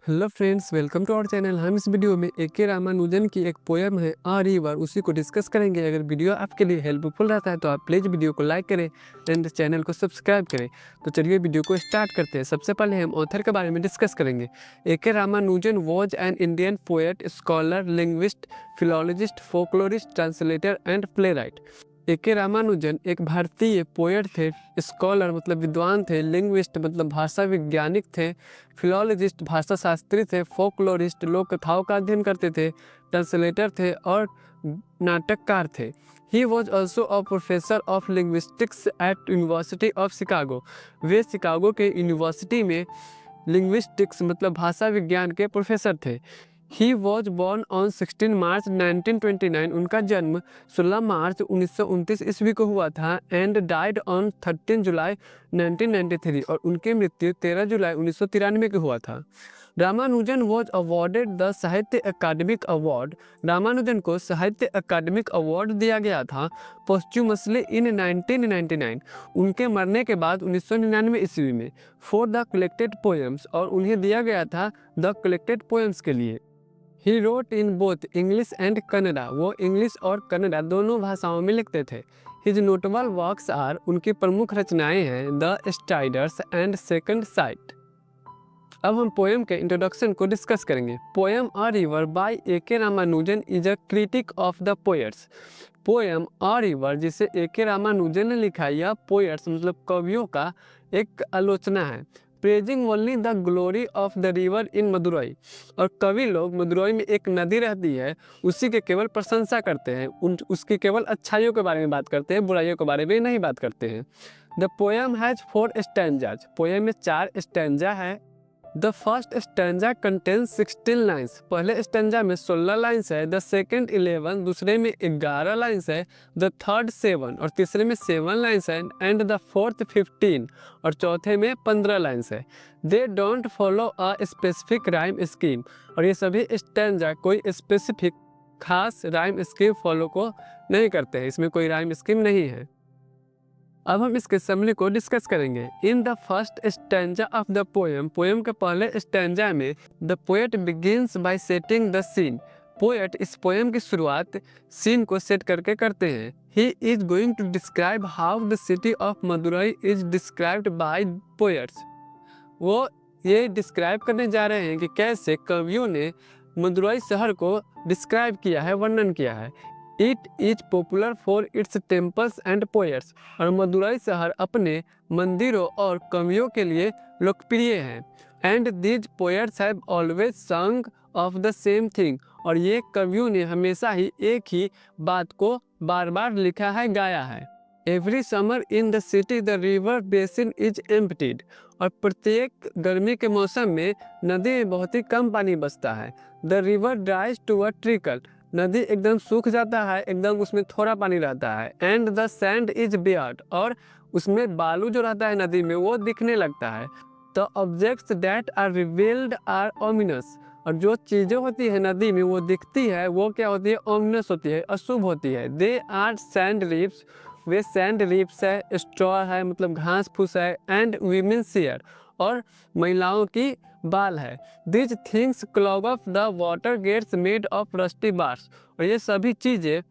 Hello friends, welcome to our channel. हम इस video में ए.के. रामानुजन की एक पोयम है अ रिवर, उसी को डिस्कस करेंगे। अगर वीडियो आपके लिए हेल्पफुल रहता है तो आप प्लीज़ वीडियो को लाइक करें एंड चैनल को सब्सक्राइब करें। तो चलिए वीडियो को स्टार्ट करते हैं। सबसे पहले हम ऑथर के बारे में डिस्कस करेंगे। A K. Ramanujan was an Indian poet, scholar, linguist, philologist, folklorist, translator and playwright. A K. Ramanujan एक भारतीय पोएट थे, स्कॉलर मतलब विद्वान थे, लिंग्विस्ट मतलब भाषा वैज्ञानिक थे, फिलोलॉजिस्ट भाषा शास्त्री थे, फोकलोरिस्ट लोक कथाओं का अध्ययन करते थे, ट्रांसलेटर थे और नाटककार थे। He was also a professor of linguistics at university of Chicago. वे शिकागो के यूनिवर्सिटी में लिंग्विस्टिक्स मतलब भाषा विज्ञान के प्रोफेसर थे। He was born on 16 March 1929। उनका जन्म 16 मार्च 1929 ईस्वी को हुआ था एंड डाइड ऑन 13 जुलाई 1993 और उनकी मृत्यु 13 जुलाई 1993 को हुआ था। रामानुजन वॉज अवॉर्डेड द साहित्य अकादमिक अवार्ड। रामानुजन को साहित्य अकादमिक अवार्ड दिया गया था पोस्ट्यूमसली इन 1999, उनके मरने के बाद 1999 ईस्वी में, फॉर द कलेक्टेड पोएम्स, और उन्हें दिया गया था द कलेक्टेड पोएम्स के लिए। He wrote in both English and Kannada. वो इंग्लिश और कन्नड़ा दोनों भाषाओं में लिखते थे। हिज नोटेबल वर्क्स आर, उनकी प्रमुख रचनाएं हैं the striders and second sight. अब हम पोएम के इंट्रोडक्शन को डिस्कस करेंगे। Poem a river by A K. Ramanujan is a critic of the poets. Poem a river जिसे ए.के. रामानुजन ने लिखा, यह पोएट्स मतलब कवियों का एक आलोचना है। Praising only the glory of the river in Madurai. और कवि लोग मदुरई में एक नदी रहती है, उसी के केवल प्रशंसा करते हैं, उसकी केवल अच्छाइयों के बारे में बात करते हैं, बुराइयों के बारे में नहीं बात करते हैं। The poem has 4 stanzas. Poem में 4 स्टैंजा है। The first stanza contains 16 lines. पहले स्टैंजा में 16 लाइन्स है। द सेकेंड 11, दूसरे में 11 लाइन्स है। द थर्ड 7, और तीसरे में 7 लाइन्स है। एंड द फोर्थ 15, और चौथे में 15 लाइन्स है। They don't follow a specific rhyme scheme. और ये सभी स्टैंजा कोई स्पेसिफिक खास राइम स्कीम फॉलो को नहीं करते हैं, इसमें कोई राइम स्कीम नहीं है। अब हम इसके समरी को डिस्कस करेंगे। In the first stanza of the poem, poem के पहले स्टैंजा में the poet begins by setting the scene. Poet इस पोएम की शुरुआत सीन को सेट करके करते हैं। He is going to describe how the city of Madurai is described by poets. वो ये डिस्क्राइब करने जा रहे हैं कि कैसे कवियों ने मदुरई शहर को डिस्क्राइब किया है, वर्णन किया है। It is popular for its temples and poets. और मदुरई शहर अपने मंदिरों और कवियों के लिए लोकप्रिय है। And these poets have always संग ऑफ द सेम थिंग। और ये कवियों ने हमेशा ही एक ही बात को बार बार लिखा है, गाया है। Every summer in the city the river basin is emptied. और प्रत्येक गर्मी के मौसम में नदी में बहुत ही कम पानी बचता है। The river dries to a trickle. नदी एकदम सूख जाता है, एकदम उसमें थोड़ा पानी रहता है। And the sand is beard. और उसमें बालू जो रहता है नदी में वो दिखने लगता है। The objects that are revealed are ominous. और जो चीज़ें होती है नदी में वो दिखती है, वो क्या होती है, ओमिनस होती है, अशुभ होती है। They are sand leaves. वे सैंड लीव्स है, स्ट्रॉ है मतलब घास फूस है, एंड वीमेंस हेयर, और महिलाओं की बाल है। These things clog of the water gates made of rusty bars. और ये सभी चीज़ें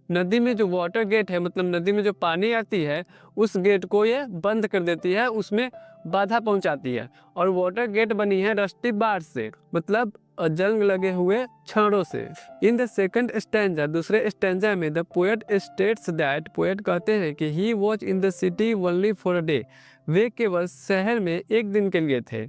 नदी में जो वाटर गेट है मतलब नदी में जो पानी आती है उस गेट को ये बंद कर देती है, उसमें बाधा पहुंचाती है। और वाटर गेट बनी है रस्टी बार से मतलब जंग लगे हुए छड़ों से। इन द सेकंड स्टैंजा, दूसरे स्टैंजा में the poet states that, poet कहते हैं कि he was in the city only for a day. वे केवल शहर में एक दिन के लिए थे।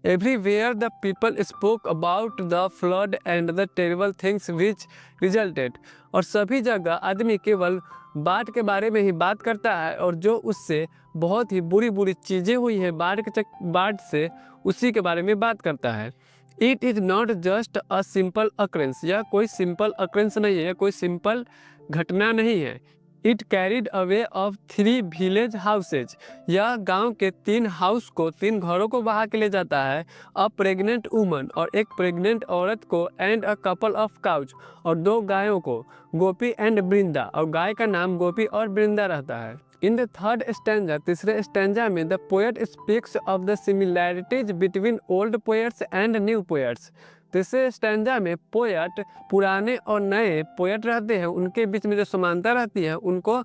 Everywhere the people spoke about the flood and the terrible things which resulted। और सभी जगह आदमी केवल बाढ़ के बारे में ही बात करता है और जो उससे बहुत ही बुरी बुरी चीज़ें हुई है बाढ़ से, उसी के बारे में बात करता है। It is not just a simple occurrence. यह कोई सिंपल अक्रेंस नहीं है, कोई सिंपल घटना नहीं है। It carried away of 3 village houses. यह गांव के 3 हाउस को, 3 घरों को बहा के ले जाता है। अ प्रेग्नेंट वुमन, और एक प्रेग्नेंट औरत को, and a couple of cows, और 2 गायों को, गोपी एंड वृंदा, और गाय का नाम गोपी और वृंदा रहता है। इन द थर्ड स्टैंजा, तीसरे स्टैंजा में the poet speaks of the similarities between old poets and new poets. तीसरे स्टैंजा में पोएट, पुराने और नए पोएट रहते हैं, उनके बीच में जो समानता रहती है उनको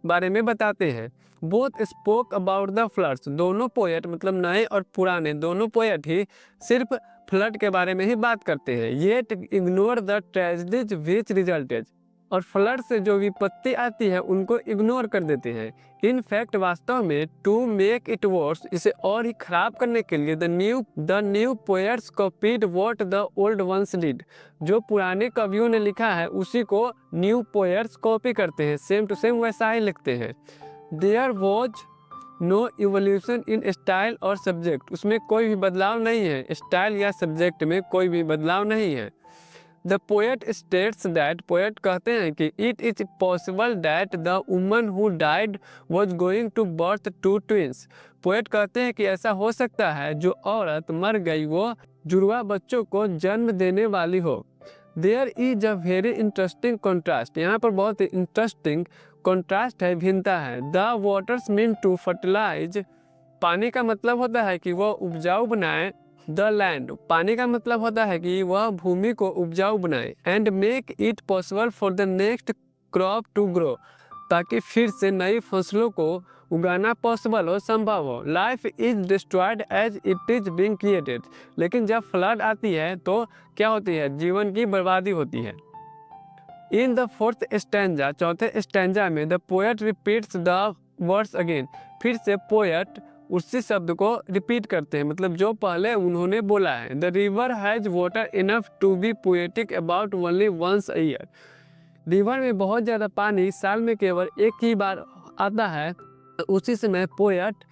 बारे में बताते हैं। Both spoke about the floods, दोनों पोएट मतलब नए और पुराने दोनों पोएट ही सिर्फ फ्लड के बारे में ही बात करते हैं। Yet ignore the tragedies which resulted, और फ्लड से जो विपत्ति आती है उनको इग्नोर कर देते हैं। इन फैक्ट वास्तव में टू मेक इट वर्स, इसे और ही खराब करने के लिए the new poets copied what the old ones did, जो पुराने कवियों ने लिखा है उसी को न्यू पोएट्स कॉपी करते हैं, सेम टू सेम वैसा ही लिखते हैं। There was no evolution in style और सब्जेक्ट, उसमें कोई भी बदलाव नहीं है, स्टाइल या सब्जेक्ट में कोई भी बदलाव नहीं है। The poet states that, poet कहते हैं कि it is possible that the woman who died was going to birth to twins, poet कहते हैं कि ऐसा हो सकता है जो औरत मर गई वो जुड़वा बच्चों को जन्म देने वाली हो। There is a very interesting contrast, यहाँ पर बहुत ही इंटरेस्टिंग कॉन्ट्रास्ट है, भिन्नता है। The waters mean to fertilise, पानी का मतलब होता है कि वह उपजाऊ बनाए। द लैंड, पानी का मतलब होता है कि वह भूमि को उपजाऊ बनाए। And make it possible for the next crop to grow, ताकि फिर से नई फसलों को उगाना पॉसिबल हो, संभव हो। Life is destroyed as it is being created, लेकिन जब फ्लड आती है तो क्या होती है, जीवन की बर्बादी होती है। इन द फोर्थ स्टैंजा, चौथे स्टैंजा में the poet repeats the words again, फिर से पोएट उसी शब्द को रिपीट करते हैं, मतलब जो पहले उन्होंने बोला है। The river has water enough to be poetic about only once a year, river में बहुत ज़्यादा पानी साल में केवल एक ही बार आता है, उसी समय पोएट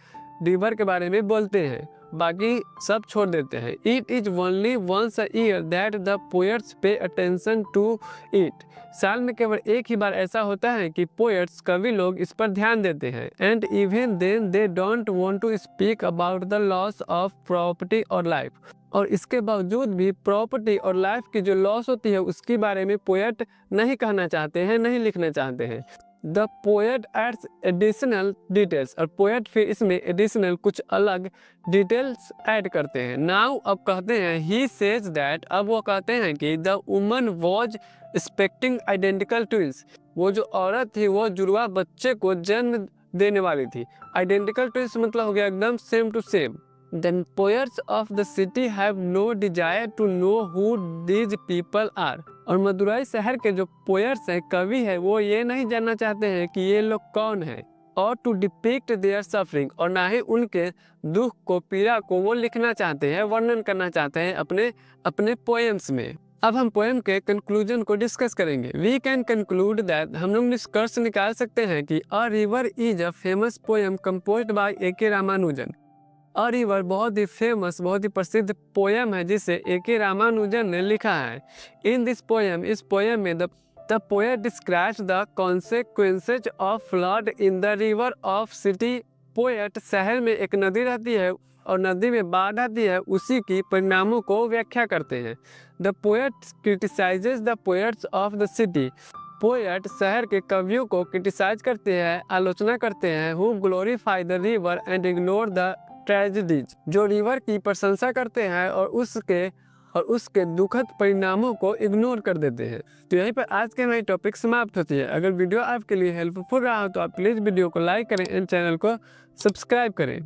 रिवर के बारे में बोलते हैं, बाकी सब छोड़ देते हैं। It is only once a year that the poets pay attention to it, साल में केवल एक ही बार ऐसा होता है कि पोएट्स, कवि लोग इस पर ध्यान देते हैं। And even then they don't want to speak about the loss of property और लाइफ, और इसके बावजूद भी प्रॉपर्टी और लाइफ की जो लॉस होती है उसके बारे में पोएट नहीं कहना चाहते हैं, नहीं लिखना चाहते हैं। The poet adds additional details, और पोएट फिर इसमें एडिशनल कुछ अलग डिटेल्स ऐड करते हैं। नाउ अब कहते हैं ही सेज दैट, अब वो कहते हैं कि the woman was expecting identical twins, वो जो औरत थी वो जुड़वा बच्चे को जन्म देने वाली थी। आइडेंटिकल ट्विंस मतलब हो गया एकदम same to same. The poets of the city have no desire to know who these people are, और मदुरई शहर के जो पोएट्स हैं, कवि है, वो ये नहीं जानना चाहते हैं कि ये लोग कौन हैं। और टू डिपिक्ट देयर सफरिंग, और ना ही उनके दुख को, पीड़ा को वो लिखना चाहते हैं, वर्णन करना चाहते हैं अपने पोएम्स में। अब हम पोएम के कंक्लूजन को डिस्कस करेंगे। वी कैन कंक्लूड दैट, हम लोग निष्कर्ष निकाल सकते हैं कि a river is a famous poem composed by A K. Ramanujan. A river बहुत ही फेमस, बहुत ही प्रसिद्ध पोएम है जिसे ए.के. रामानुजन ने लिखा है। इन दिस पोएम, इस पोएम में the poet describes the consequences of flood in the river of city, poet शहर में एक नदी रहती है और नदी में बाढ़ आती है, उसी की परिणामों को व्याख्या करते हैं। The poet criticises the poets of the city, poet शहर के कवियों को क्रिटिसाइज करते हैं, आलोचना करते हैं। Who glorify the river and ignore the tragedies, जो रिवर की प्रशंसा करते हैं और उसके दुखद परिणामों को इग्नोर कर देते हैं। तो यहीं पर आज के हमारी टॉपिक समाप्त होती है। अगर वीडियो आपके लिए हेल्पफुल रहा हो तो आप प्लीज़ वीडियो को लाइक करें एंड चैनल को सब्सक्राइब करें।